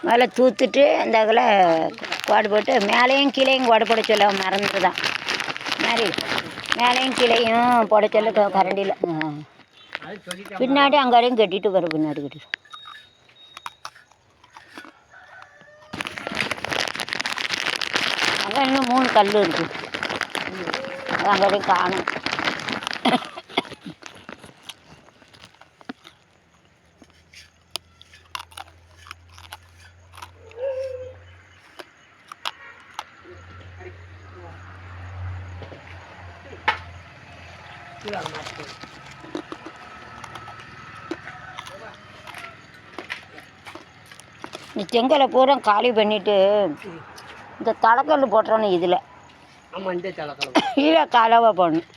மேலே தூத்துட்டு அந்த அதில் கோடு போட்டு மேலேயும் கீழேயும் கோடு போட சொல்ல மறந்துதான் மாதிரி மேலேயும் கீழேயும் போட சொல்ல கரண்டியில் பின்னாடி அங்கேயும் கட்டிட்டு வரும் பின்னாடி கட்டிட்டு அங்கே இன்னும் 3 கல் இருக்குது அது அங்கேயும் காணும் இந்த செங்கலை பூரா காலி பண்ணிவிட்டு இந்த தலைக்கல் போட்டுறணும் இதில் கீழே கலவை போடணும்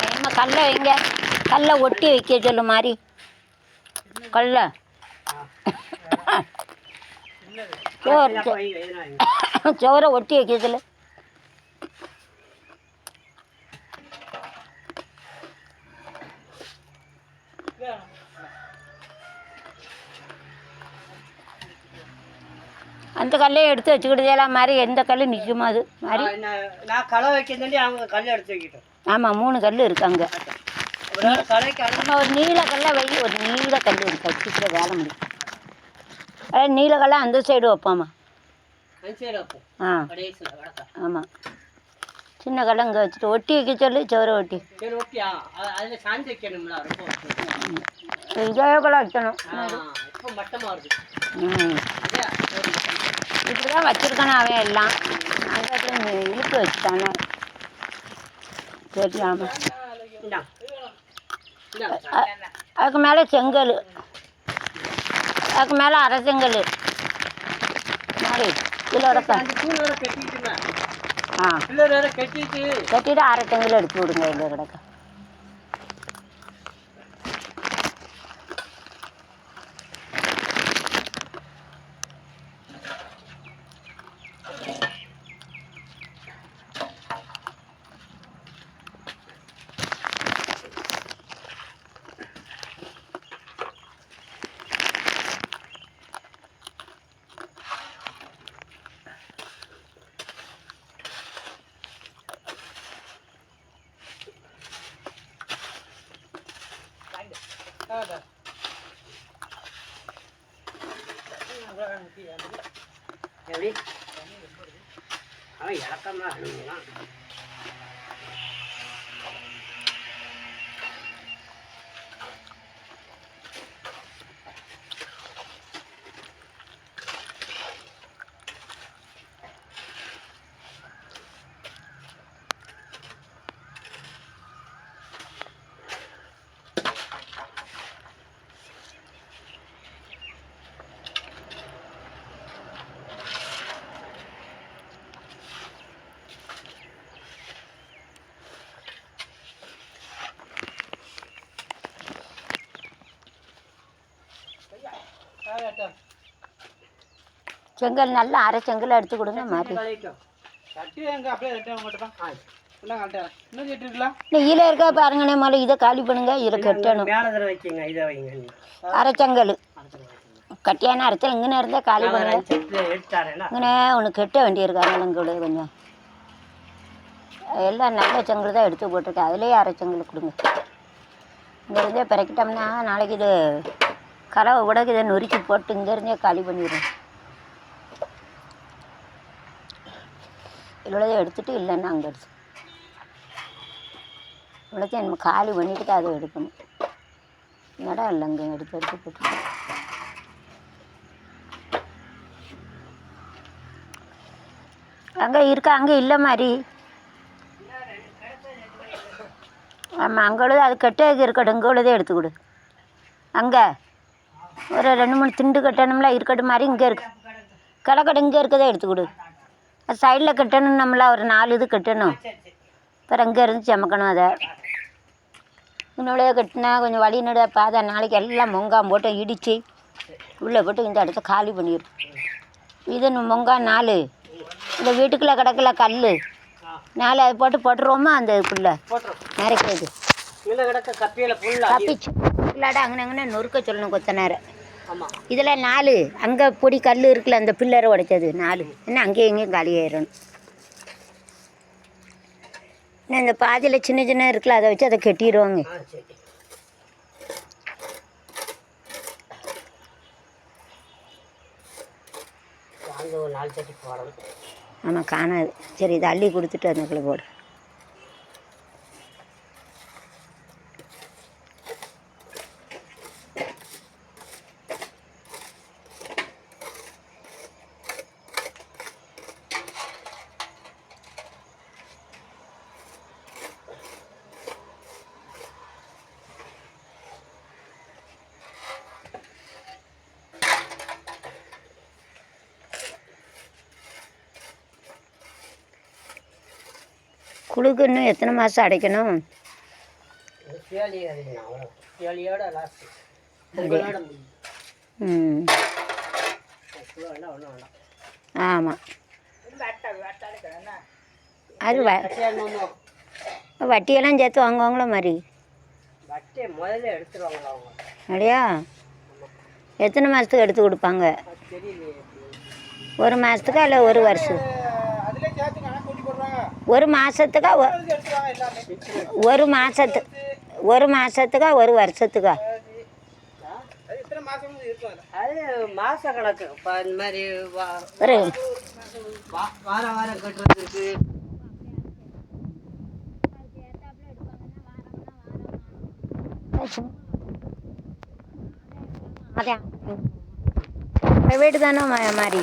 என்ன கல்லை வைங்க கல்லை ஒட்டி வைக்க சொல்லு மாதிரி கல்லை சோரை ஒட்டி வைக்க சொல்லு அந்த கல்லையும் எடுத்து வச்சுக்கிட்டு மாதிரி எந்த கல் நிற்குமா அது மாதிரி நான் களை வைக்கிறதே அவங்க கல் எடுத்து வைக்கிட்டோம். ஆமாம் 3 கல் இருக்கு அங்கே ஒரு நீல கல்லை வை ஒரு நீல கல் இருக்கு சீக்கிரம் வேலை முடியும் அதாவது நீல கல்லை அந்த சைடு வைப்போம்மா ஆ ஆமாம் சின்ன கல்லை இங்கே வச்சுட்டு ஒட்டி வைக்க சொல்லு சோரை ஒட்டி இதே போல் வைக்கணும் இப்படி தான் வச்சுருக்கானே அவன் எல்லாம் அங்கே இழுத்து வச்சுட்டானே தெரியாமல் அதுக்கு மேலே செங்கல் அதுக்கு மேலே அரை செங்கல் மாதிரி இதோட ஆ கட்டிட்டு அரை செங்கல் எடுத்து விடுங்க எங்கள் கிடக்க எப்படி அவன் இறக்கம்லாம் அணுங்கலாம் செங்கல் நல்லா அரை செங்கல் எடுத்து கொடுங்க மாதிரி இதில் இருக்கா பாருங்கண்ணே மேலே இதை காலி பண்ணுங்க இதில் கட்டணும் அரை செங்கல் கட்டியான அரைச்சல் இங்கே இருந்தால் காலி பண்ணுங்க இங்கே ஒன்று கட்ட வேண்டியிருக்காங்க எங்களோட கொஞ்சம் எல்லாம் நல்ல செங்கல் தான் எடுத்து போட்டிருக்கேன் அதுலேயே அரை செங்கல் கொடுங்க இங்கே இருந்தே பிறக்கிட்டோம்னா நாளைக்கு இது கலவை கூட இதை நொறுக்கி போட்டு இங்கேருந்தே காலி பண்ணிடுறோம். இவ்வளோதான் எடுத்துகிட்டு இல்லைன்னா அங்கே எடுத்து இவ்வளோத்தையும் நம்ம காலி பண்ணிட்டு தான் அதை எடுக்கணும். இடம் இல்லை அங்கே எடுத்து போட்டு அங்கே இருக்கா அங்கே இல்லை மாதிரி. ஆமாம் அங்கே உள்ளது அது கெட்டே இருக்கட்டும், இங்கே உள்ளதே எடுத்து கொடு. அங்கே ஒரு 2-3 திண்டு கட்டணும்ல இருக்கட்டும் மாதிரி இங்கே இருக்கு கிடக்கட்டும், இங்கே இருக்கதே எடுத்து கொடு. அது சைடில் கட்டணும், நம்மள ஒரு 4 இது கட்டணும். அப்புறம் அங்கே இருந்து சமைக்கணும். அதை இன்னொரு கட்டினா கொஞ்சம் வழி நட பாதை நாளைக்கு எல்லாம் மொங்காம் போட்டு இடித்து உள்ளே போட்டு இந்த இடத்த காலி பண்ணிடும். இது மொங்கா 4 இந்த வீட்டுக்குள்ளே கிடக்கல கல் 4 அதை போட்டுருவோமா அந்த இதுக்குள்ளே நிறைக்கிறது கப்பிச்சு இல்லாட அங்கே அங்கே நொறுக்க சொல்லணும் கொத்த நேரம். இதில் 4 அங்கே பொடி கல் இருக்குல்ல அந்த பில்லரை உடைச்சது 4 என்ன அங்கேயும் இங்கேயும் காலியாயிடணும். இன்னும் இந்த பாதியில் சின்ன சின்ன இருக்குல்ல அதை வச்சு அதை கட்டிடுவாங்க. ஆமாம் காணாது. சரி இதை அள்ளி கொடுத்துட்டு அதுக்குள்ளே போடு. குழுக்கு இன்னும் எத்தனை மாதம் அடைக்கணும்? ஆமாம் அது வட்டியெல்லாம் சேர்த்து வாங்குவாங்களோ மாதிரி அப்படியா? எத்தனை மாதத்துக்கு எடுத்து கொடுப்பாங்க? 1 மாதத்துக்கா இல்லை 1 வருஷம்? 1 மாதத்துக்கா 1 மாதத்துக்கா 1 வருஷத்துக்கா? மாச கணக்கு இந்த மாதிரி வாரம் வாரம் கட்டுறதுக்கு ப்ரைவேட்டு தானே மாதிரி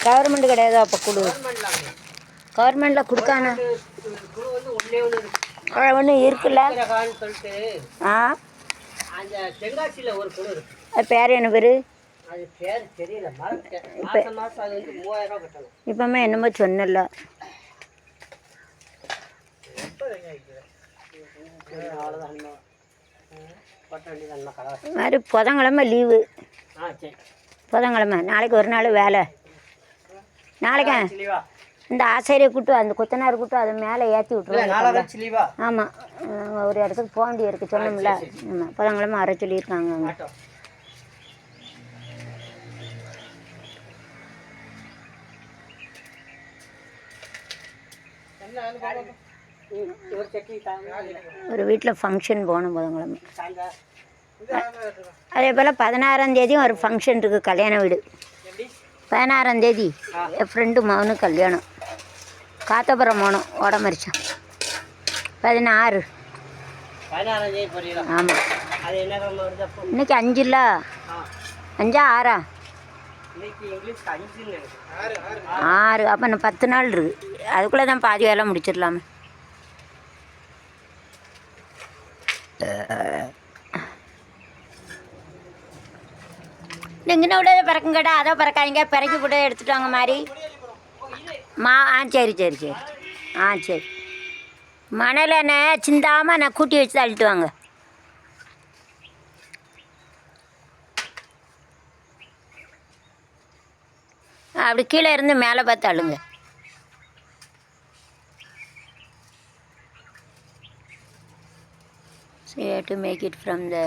கவர்மெண்ட் கிடையாது. அப்போ குழு கவர்மெண்ட்டில் கொடுக்கானே ஒன்று இருக்குல்ல. ஆ அது பேர் என்ன பேர்? இப்போமே என்னமோ சொன்னல. மாதிரி புதன்கிழமை லீவு. புதன்கிழமை நாளைக்கு ஒரு நாள் வேலை. நாளைக்கு இந்த ஆசிரியை கூட்டு அந்த கொத்தனார் கூட்டு அதை மேலே ஏற்றி விட்ருவாங்க. ஆமாம் ஒரு இடத்துக்கு போக வேண்டிய இருக்குது சொன்னோம்ல. ஆமாம் புதன்கிழமை வர சொல்லியிருக்காங்க. ஒரு வீட்டில் ஃபங்க்ஷன் போகணும் புதன்கிழமை. அதே போல் 16ஆம் தேதியும் ஒரு ஃபங்க்ஷன் இருக்குது, கல்யாண வீடு. 16ஆம் தேதி என் ஃப்ரெண்டு மகனுக்கு கல்யாணம். காத்தபுரம் போகணும் ஓடமரிச்சான். 16. ஆமாம் இன்னைக்கு 5 இல்லை 5ஆ 6ஆ? 6. அப்போ இன்னும் 10 நாள் இருக்குது. அதுக்குள்ளே தான் பாதி வேலை முடிச்சிடலாமே. இங்கே விட பிறக்குங்கடா அதை பிறக்காதீங்க, பிறக்கி போட்டு எடுத்துட்டு வாங்க மாதிரி சரி சரி சரி சரி. மணலை சிந்தாமல் நான் கூட்டி வச்சு தள்ளிட்டு வாங்க. அப்படி கீழே இருந்து மேலே பார்த்து அழுங்க. So you have to make it from the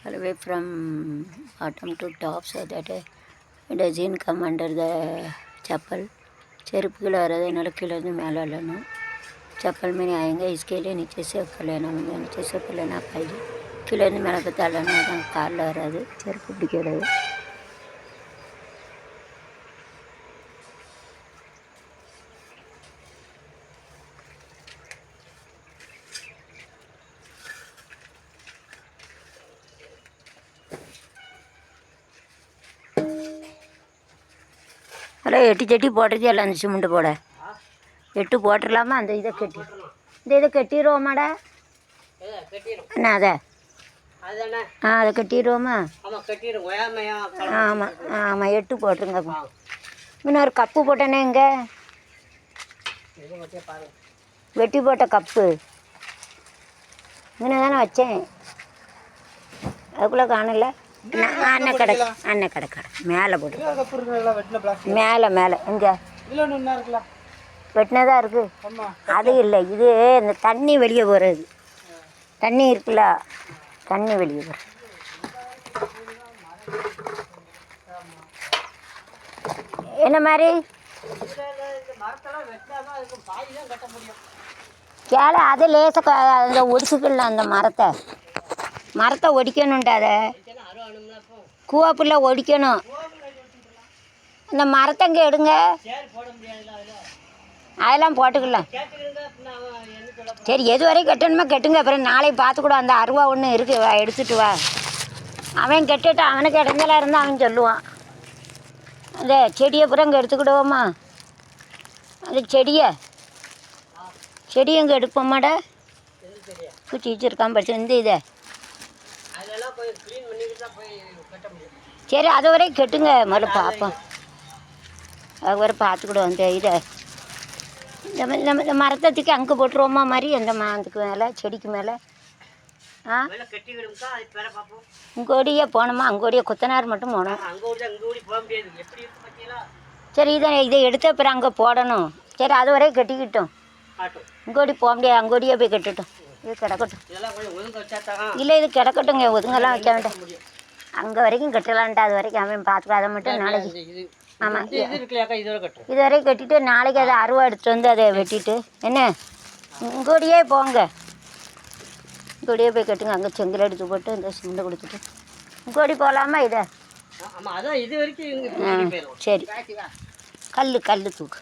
all the way from bottom to top so that it doesn't come under the चप्पल. चेरुप कீழே வரதுனால கீழே இருந்து மேலே அள்ளணும். चप्पल में नहीं आएंगे, इसके लिए नीचे से ऊपर लेना होगा. नीचे से ऊपर लेना पाहिजे. கீழேருந்து மேலே பார்த்தாலும் தான் காலில் வராது, செருப்பு பிடிக்கிறது. அதெல்லாம் 8 சட்டி போடுறது எல்லாம் அந்த சிமெண்ட்டு போட 8 போட்டுடலாமா? அந்த இதை கட்டி இந்த இதை கட்டிடுவோமாடா என்ன அதை அதை கட்டிடுவோமா? ஆமாம் ஆமாம் 8 போட்டுருங்க. இன்னொரு கப்பு போட்டேனே இங்கே வெட்டி போட்ட கப்பு இங்கே தானே வச்சேன், அதுக்குள்ளே காணல. அண்ணன் கடை மேலே போட்டு மேலே எங்கே வெட்டினதாக இருக்குது. அது இல்லை, இது இந்த தண்ணி வெளியே போகிறது. தண்ணி இருக்குல்ல, தண்ணி வெளியே போகிறது. என்ன மாதிரி கேள அது லேசாக அந்த ஒடிச்சுக்கல, அந்த மரத்தை ஒடிக்கணுன்ட்டு அதை கூவாப்புள்ள ஒடிக்கணும். அந்த மரத்தை இங்கே எடுங்க, அதெல்லாம் போட்டுக்கலாம். சரி எது வரைக்கும் கட்டணுமோ கட்டுங்க, அப்புறம் நாளைக்கு பார்த்துக்கூட. அந்த அருவா ஒன்று இருக்குது, எடுத்துகிட்டு வா. அவன் கெட்டுட்டு அவனுக்கு இடைஞ்சலாக இருந்தால் அவன் சொல்லுவான். அந்த செடியை பூரா இங்கே எடுத்துக்கிடுவோமா? அந்த செடியை இங்கே எடுப்போமாடா? குச்சி வச்சுருக்கான் படிச்சு இந்த இதை. சரி அது வரைக்கும் கெட்டுங்க, முதல்ல பார்ப்போம். அது வரை பார்த்துக்கிடுவோம். அந்த இதை இந்த மரத்தை தூக்கி அங்கே போட்டுருவோமா மாதிரி, அந்த அதுக்கு மேலே செடிக்கு மேலே. இங்கோடியே போனோமா? அங்கோடியே கொத்தனார் மட்டும் போனோம். சரி இதை எடுத்த அப்புறம் அங்கே போடணும். சரி அது வரைக்கும் கட்டிக்கிட்டோம். இங்கோடி போக முடியாது, அங்கோடியே போய் கட்டுட்டோம். இது கிடக்கட்டும். இல்லை இது கிடக்கட்டுங்க, ஒதுங்கெல்லாம் வைக்க வேண்டாம். அங்கே வரைக்கும் கட்டலான்ட்டு, அது வரைக்கும் அவன் பார்த்துக்க. அதை மட்டும் நாளைக்கு ஆமாம் இது வரைக்கும் கட்டிட்டு நாளைக்கு அதை அருவா எடுத்துகிட்டு வந்து அதை வெட்டிட்டு என்ன இங்கோடியே போங்க. இங்கோடியே போய் கட்டுங்க. அங்கே செங்கல் எடுத்து போட்டு இந்த சிமெண்ட்டை கொடுத்துட்டு இங்கோடி போகலாமா? இதை சரி கல் தூக்கு,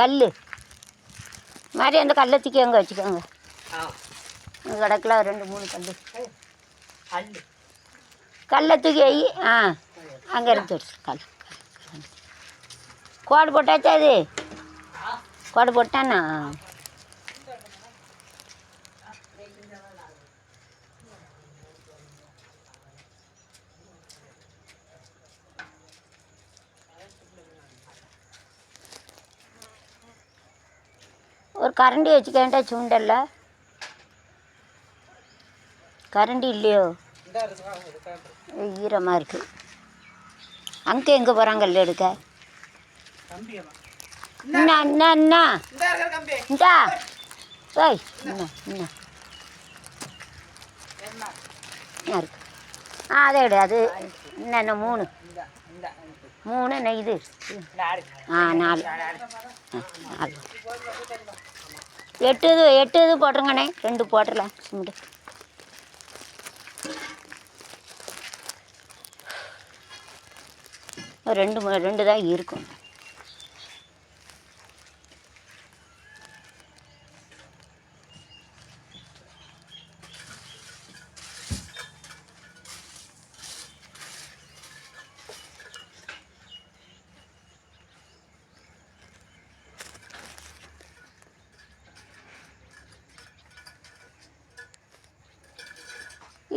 கல் மாதிரி அந்த கல்லை தூக்கி அங்கே வச்சுக்கோங்க. அங்கே கிடக்கலாம் 2-3 கல்லை தூக்கி வை. அங்கே எடுத்து வச்சு கல் கோடு போட்டாச்சா? அது கோடு போட்டானா? ஒரு கரண்டி வச்சுக்கேன்டா, சுண்டல்ல கரண்டி இல்லையோ? ஈரமாக இருக்குது. அங்கே எங்கே போகிறாங்க கல் எடுக்க? இந்தா ஓய் இருக்கு. அதை எடு. அது என்ன 3 இது 4 8 இது போட்டுருங்கண்ணே. 2 போட்டுடலாம் சிமெண்ட்டு. ரெண்டு தான் இருக்கும்.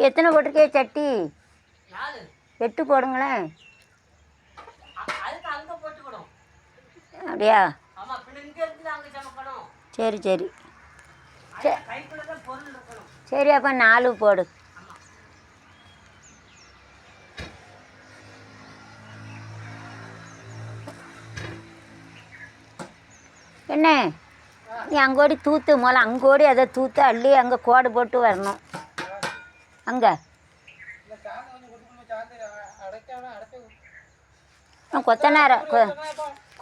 எத்தனை போட்டிருக்கே சட்டி? 8 போடுங்களேன். அப்படியா? சரி சரி அப்போ 4 போடு. என்ன நீ அங்கோடி தூத்து முதல்ல, அங்கோடி அதை தூத்து அள்ளி அங்கே கோடு போட்டு வரணும். அங்கே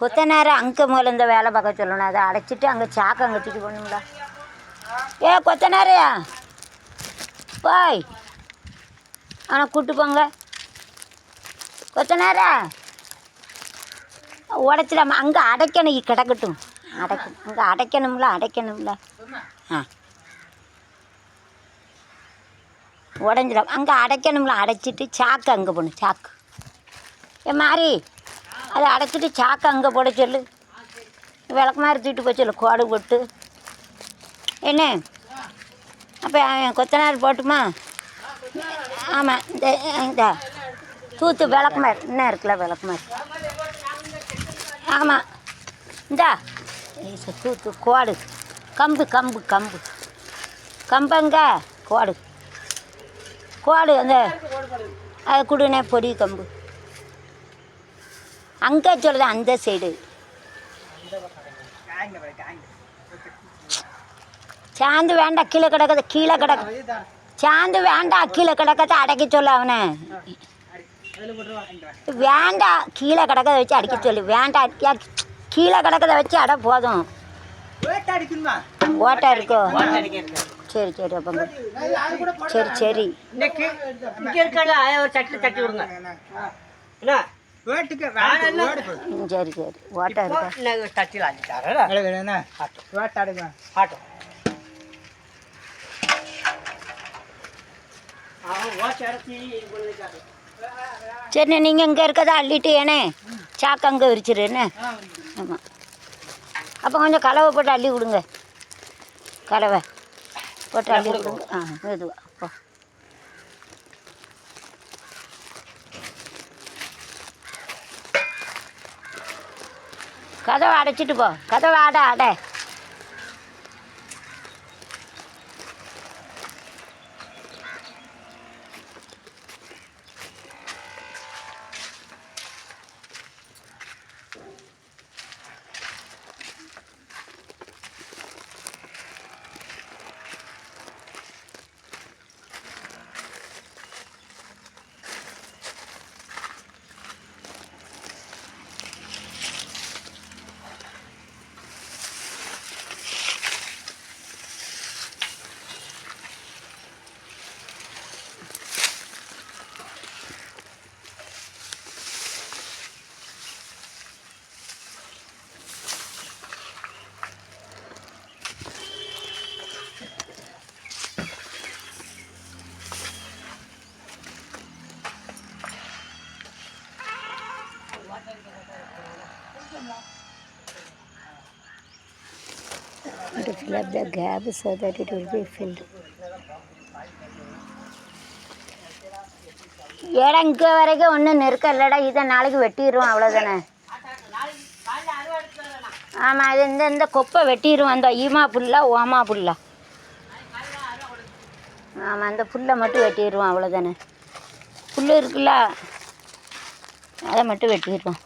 கொத்தனார அங்கே முதல்ல இந்த வேலை பார்க்க சொல்லணும். அதை அடைச்சிட்டு அங்கே சாக்கு அங்கே தூக்கி போடணுங்களா? கொத்தனாரையா போய் அவனை கூப்பிட்டு போங்க. கொத்தனாரா உடச்சிடாம அங்கே அடைக்கணும், கிடக்கட்டும். அங்கே அடைக்கணும்ல. ஆ உடஞ்சிடும், அங்கே அடைக்கணும்ல. அடைச்சிட்டு சாக்கு அங்கே போடணும். சாக்கு மாறி அதை அடைச்சிட்டு சாக்கு அங்கே போட சொல்லு. விளக்கு மாதிரி தூக்கிட்டு போய் சொல்லு, கோடு போட்டு. என்ன அப்போ கொத்தனார் போட்டுமா? ஆமாம், இந்த தூத்து விளக்கு மாதிரி இன்னும் இருக்குல்ல, விளக்கு மாதிரி. ஆமாம், இந்தா தூத்து கோடு, கம்பங்க கோடு அந்த அதை கொடுனே, பொடி கம்பு அங்கே சொல்லுது, அந்த சைடு. சாந்து வேண்டாம், கீழே கிடக்குது. சாந்து வேண்டாம், கீழே கிடக்கத்தை அடைக்க சொல்லு அவனை. வேண்டாம், கீழே கிடக்கதை வச்சு அடிக்க சொல்லு. வேண்டாம், கீழே கிடக்கதை வச்சு அடை போதும். ஓட்டா இருக்கோ? சரி அப்போ சரி தட்டி விடுங்க. சரி ஓட்டா இருக்கா? சரி, நீங்கள் இங்கே இருக்கதா அள்ளிட்டு ஏனே சாக்கு அங்கே விரிச்சிரு என்ன. ஆமாம், அப்போ கொஞ்சம் கலவை போட்டு அள்ளி விடுங்க. கலவை போட்டு அள்ளி விடுங்க. மெதுவா அப்போ கதவை அடைச்சிட்டு போ. கதவை அடை. To fill up the gap so that it will be filled. இடம் இங்கே வரைக்கும் ஒன்றும் நெருக்கம் இல்லைடா. இதை நாளைக்கு வெட்டிடுவோம், அவ்வளோதானே. ஆமாம், அது இந்த கொப்பை வெட்டிடுவோம். அந்த ஈமா புல்லா ஓமா புல்லா. ஆமாம், அந்த புல்லை மட்டும் வெட்டிடுவோம், அவ்வளோதானே. புல் இருக்குல்ல, அதை மட்டும் வெட்டிடுவோம்.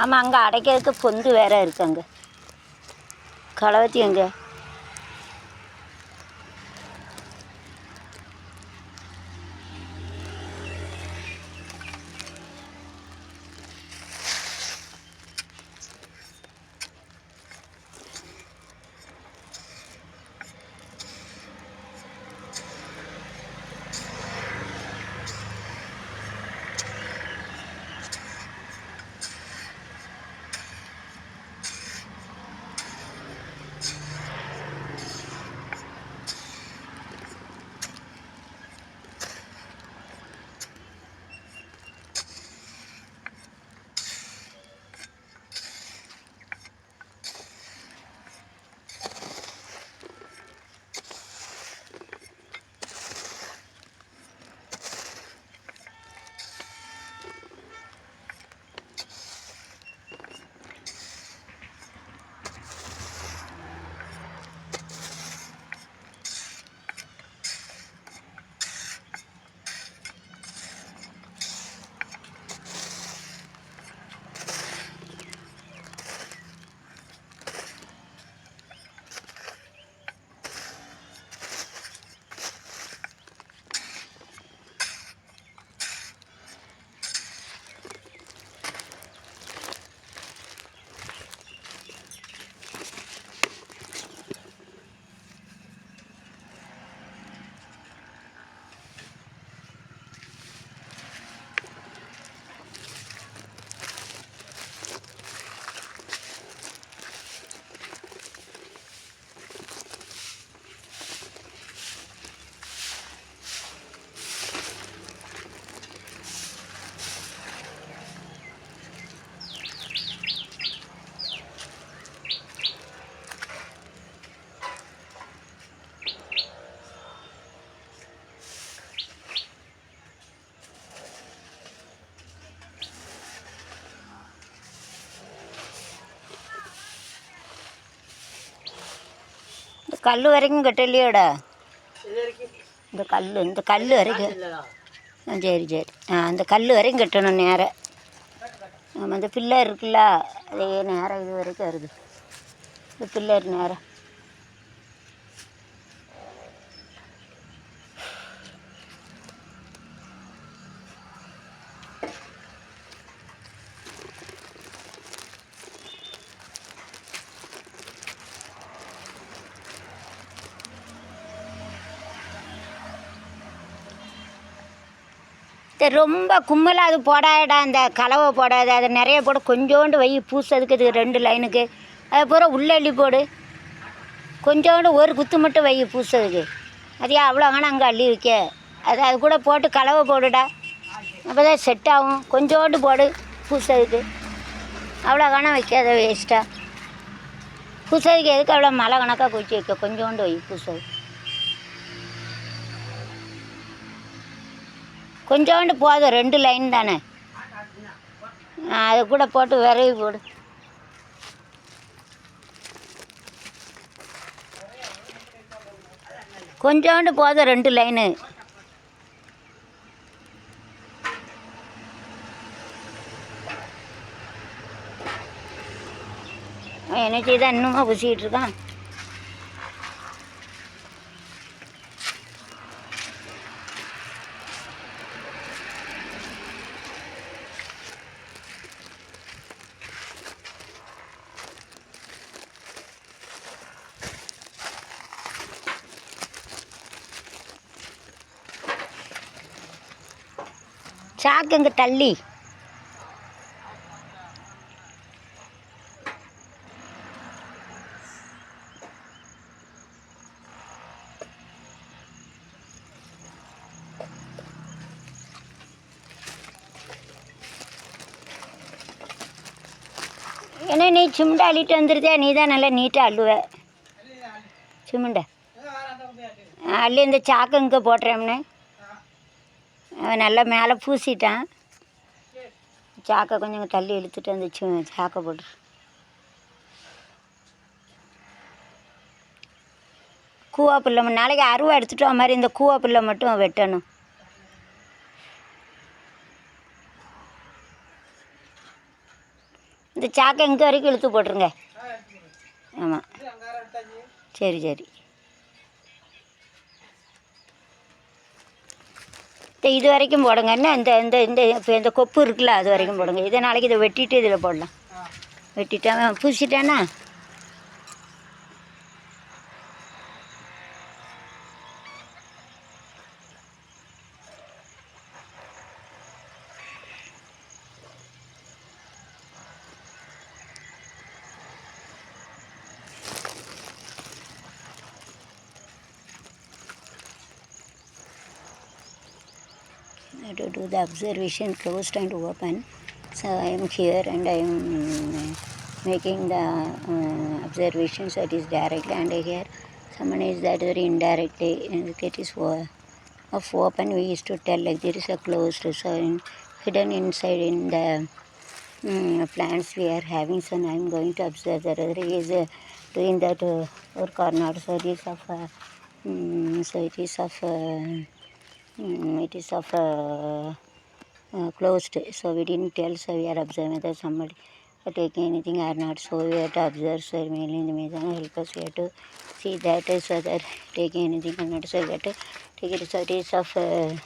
ஆமாம், அங்கே அடைக்கிறதுக்கு பொந்து வேறு இருக்குது. அங்கே களவத்தி எங்கே? கல் வரைக்கும் கட்டலையோடா, இந்த கல் வரைக்கும். சரி சரி. அந்த கல் வரைக்கும் கட்டணும் நேராக. ஆமாம், அந்த பில்லர் இருக்குல்ல, அதே நேரம் இது வரைக்கும் வருது. இந்த பில்லர் நேரம். ரொம்ப கும்மலாக அது போடாடா, அந்த கலவை போடாது, அதை நிறைய போட, கொஞ்சோண்டு வை பூசதுக்கு. இது 2 லைனுக்கு அது பூரா உள்ளள்ளி போடு. கொஞ்சோண்டு ஒரு குத்து மட்டும் வை பூசதுக்கு. அதையா அவ்வளோ காணம் அங்கே அள்ளி வைக்க. அது கூட போட்டு கலவை போடுடா, அப்போ தான் செட் ஆகும். கொஞ்சோண்டு போடு பூசதுக்கு, அவ்வளோ காணம் வைக்காத வேஸ்ட்டாக. பூசதுக்கு எதுக்கு அவ்வளோ மழை கணக்காக குச்சி வைக்க, கொஞ்சோண்டு வை பூசதுக்கு. கொஞ்சோண்டு போதும், 2 லைன் தானே. அது கூட போட்டு விரவி போடு. கொஞ்சோண்டு போதும், 2 லைனு. என்ன செய்தான் இன்னுமா பூசிக்கிட்டு இருக்கான். சாக்கு இங்கே தள்ளி. ஏன்னா நீ சிமெண்டை அள்ளிட்டு வந்துருதே, நீ தான் நல்லா நீட்டாக அள்ளுவ சிமெண்டை. அள்ளி இந்த சாக்கு இங்கே போட்டுறோம்னே. அவன் நல்லா மேலே பூசிட்டான். சாக்கை கொஞ்சம் தள்ளி இழுத்துட்டு அந்த சாக்கை போட்டு. கூவா புல்லை நாளைக்கு அருவா எடுத்துகிட்டு வர மாதிரி இந்த கூவா புல்லை மட்டும் வெட்டணும். இந்த சாக்கை இங்கே வரைக்கும் இழுத்து போட்டுருங்க. ஆமாம், சரி சரி. இது வரைக்கும் போடுங்க. என்ன இந்த இந்த இந்த இப்போ இந்த கொப்பு இருக்குல்ல, அது வரைக்கும் போடுங்க. இதை நாளைக்கு இதை வெட்டிட்டு இதில் போடலாம். வெட்டிட்டான் பூசிட்டானா. To do the observation closed and open. So I am here and I am making the observation. So it is directly, and here someone is that very indirectly. It is of open. We used to tell like there is a closed. So hidden inside in the plants we are having. So I am going to observe that whether he is doing that work or not. So it is of it is of closed, so we didn't tell. So we are observing whether somebody taking anything or not. So we have to observe. So mainly in the Mizan help us. We have to see that so that taking anything or not. So we have to take it. So it is of